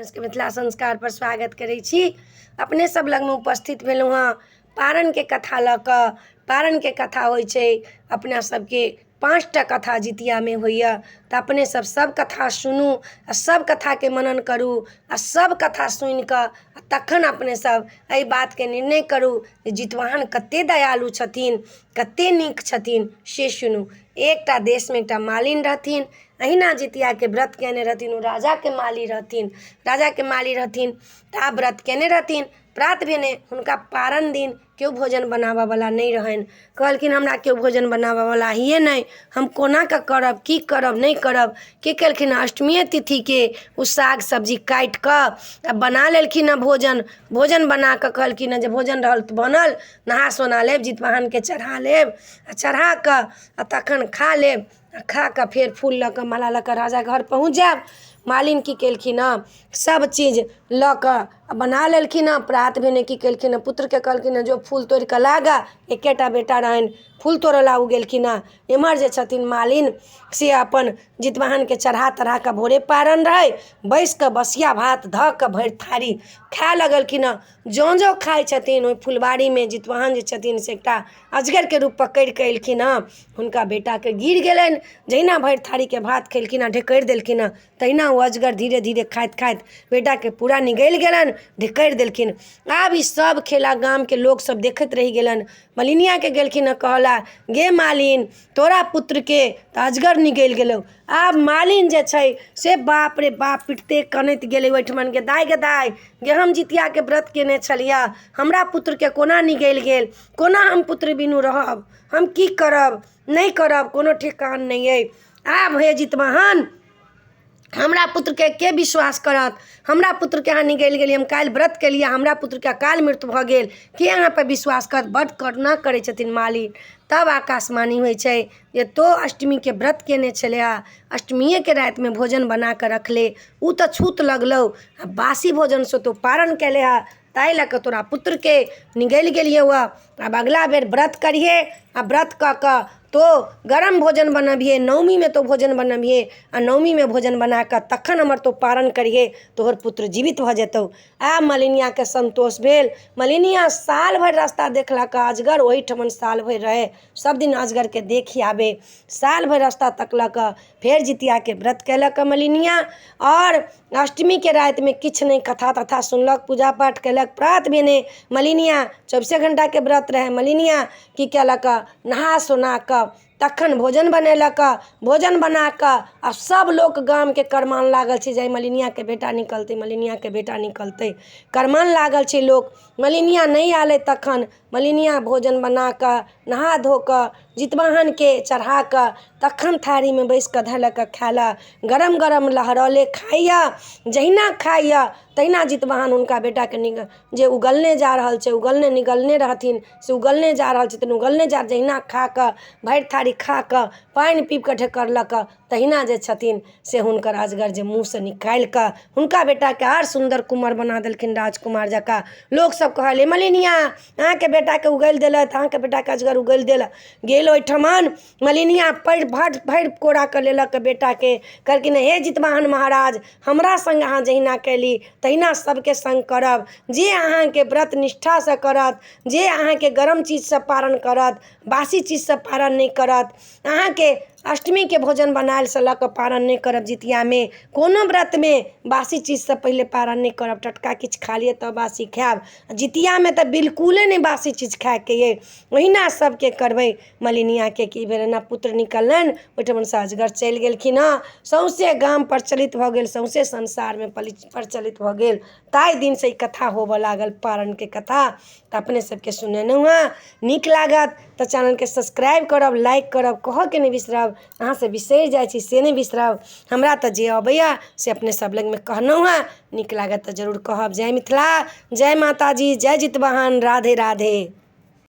के मिथिला संस्कार पर स्वागत करै छी। अपने सब लग में उपस्थित भेलहुँ हँ पारण के कथा लऽ कऽ। पारण के कथा होइ छै अपना सबके 5टा कथा जितिया में होइए, तऽ अपने सब कथा सुनू आ सब कथा के मनन करू आ सब कथा सुनि कऽ तखन अपने सब एहि बात के निर्णय करू जे जितवाहन कते दयालु छथिन, कते नीक छथिन से सुनू। एकटा देश में एकटा मालिन रहथिन, अहिना जितिया के व्रत केने रहथिन। ओ राजा के माली रहथिन तऽ आब व्रत केने रहथिन। प्रात भेने हुनका पारण दिन केओ भोजन बनाबऽ वाला नहीं रहनि। कहलखिन हमरा केओ भोजन बनाबऽ वाला हिये नहीं, हम कोना कऽ करब, की करब नहीं करब। की केलखिन, अष्टमी तिथि के ओ साग सब्जी काटि कऽ आ बना लेलखिन हँ भोजन बना कऽ कहलखिन हँ जे भोजन रहल तऽ बनल, नहा सोना लेब, जितवाहन के चढ़ा लेब आ चढ़ा कऽ आ तखन खा लेब। खा कऽ फेर फूल लऽ कऽ माला लऽ कऽ राजा घर पहुँच जायब। मालिन की केलखिन हँ, सब चीज लऽ कऽ बना लेलखिन हँ। प्रात भेने की केलखिन हँ, पुत्र के कहलखिन हँ जो फूल तोड़ि कऽ लागा। एकेटा बेटा रहनि, फूल तोड़ऽ ला गेलखिन हँ। एम्हर जे छथिन मालिन से अपन जितवाहन के चढ़ा तढ़ा कऽ भोरे पारण रहै, बैस कऽ बसिया भात धऽ कऽ भरि थारी खाए लगलखिन हँ। जँ खाइ छथिन ओहि फुलबाड़ी में जितवाहन जे छथिन से एकटा अजगर के रूप पकड़ि कऽ एलखिन हँ। हुनका बेटा के गिर गेलनि। जहिना भरि थारी के भात खेलखिन हँ, ढेकरि देलखिन हँ, तहिना ओ अजगर धीरे धीरे खाइत खाइत बेटा के पूरा निगलि गेलनि, ढेकरि देलखिन। आब ई सब खेला गाम के लोग सब देखैत रहि गेलनि। मलिनिया के गेलखिन हँ कहला, गे मालिन तोरा पुत्र के तऽ अजगर निगलि गेलौ। आब मालिन जे छै से बाप रे बाप पिटते कनैत गेलै ओहिठमन, गे दाइ गे हम जितिया के व्रत केने छलियै, हमरा पुत्र के कोना निगलि गेल, कोना हम पुत्र बिनु रहब, हम की करब नहीं करब, कोनो ठेकान नहीं अइ। आब हे जितवाहन हमरा पुत्र के विश्वास करत, हमरा पुत्र के अहाँ निगलि गेलियै, हम काल्हि व्रत केलियै, हमरा पुत्र के अकाल मृत्यु भऽ गेल, के अहाँ पर विश्वास करत। बड्ड करुणा करै छथिन मालिन। तब आकाशवाणी होइ छै जे तो अष्टमी के व्रत केने छले, अष्टमीए के रात में भोजन बना कऽ रखले, उ तऽ छूत लगलौ, बासी भोजन से तो पारण केले है, ताहि लऽ कऽ तोरा पुत्र के निगलि गेलिए हुआ। अब अगला बेर व्रत करिए आ व्रत कऽ कऽ तो गरम भोजन बनबिए, नवमी में तो भोजन बनबिए आ नवमी में भोजन बना कऽ तखन हमर तो पारण करिए, तोहर पुत्र जीवित भऽ जेतौ। आब मलिनिया के संतोष भेल। मलिनिया साल भरि रास्ता देखलक, अजगर ओहिठमन साल भरि रहे, सब दिन अजगर के देखी आबे, साल भरि रास्ता तकलक। फेर जितिया के व्रत कैलक मलिनिया, और अष्टमी के रात में किछु नहीं कथा तथा सुनलक, पूजा पाठ कैलक। प्रात भेने मलिनिया 24 घंटा के व्रत रहे, मलिनिया की कैलक, नहा सोना कऽ तखन भोजन बनेलक। भोजन बना कऽ आ सब लोग गाम के करमान लागल छै जे मलिनिया के बेटा निकलते, मलिनिया के बेटा निकलते, करमान लागल छै लोग। मलिनिया नहीं आले तखन मलिनिया भोजन बना कऽ नहा धो कऽ जितवाहन के चढ़ा कऽ तखन थारी में बैस कऽ धैलक खायला। गरम गरम लहरौले खाइया, जहिना खाइया तहिना जितवाहन हुनका बेटा के जे उगलने जा रहल छै, निगलने रहथिन से उगलने जा रहल छथिन, उगलने जा जहिना खा कऽ भरि थारी खा कऽ पानि पीब कऽ ढेकरलक, तहिना जे छथिन से हुनकर अजगर जे मुँह से निकालि कऽ हुनका बेटा के आर सुंदर कुमार बना देलखिन, राजकुमार जकाँ। लोग सब कहले मलिनिया अहाँ के बेटा के उगल देलत, अहाँ के बेटा के अजगर उगल देल गेल। ओहिठमन मलिनिया भरि कोड़ा कऽ लेलक बेटा के, कहलखिन हे जितवाहन महाराज हमरा संग अहाँ जहिना कैली तहिना सबके संग करब। जे अहाँ के व्रत निष्ठा से करत, जे अहाँ के गरम चीज से पारण करत, बासी चीज से पारण नहीं करत, अहाँ के अष्टमी के भोजन बनायल से लऽ कऽ पारण नहीं करब, जितिया में कोनो व्रत में बासी चीज से पहले पारण नहीं करब, टटका किछु खा लिए तब बासी खायब। जितिया में तो बिल्कुले नहीं बासी चीज खाए के ये, ओहिना सबके करबै। मलिनिया के की भेल ना पुत्र निकलनि, ओहिठमन से अजगर चलि गेलखिन हँ। सौंसे गाम प्रचलित भऽ गेल, सौंसे संसार में प्रचलित भऽ गेल। ताहि दिन से ई कथा होबऽ लागल, पारण के कथा। तऽ अपने सबके सुनेलहुँ हँ। नीक लागत तऽ चैनल के सब्सक्राइब करब, लाइक करब, कहऽ के नहीं बिसरब। अहाँ से बिसरि जाइ छी से नहीं बिसरब। हमरा तऽ जे अबैया से अपने सब लग में कहलहुँ हँ। नीक लागत तऽ जरूर कहब। जय मिथिला, जय माता जी, जय जितवाहन, राधे राधे।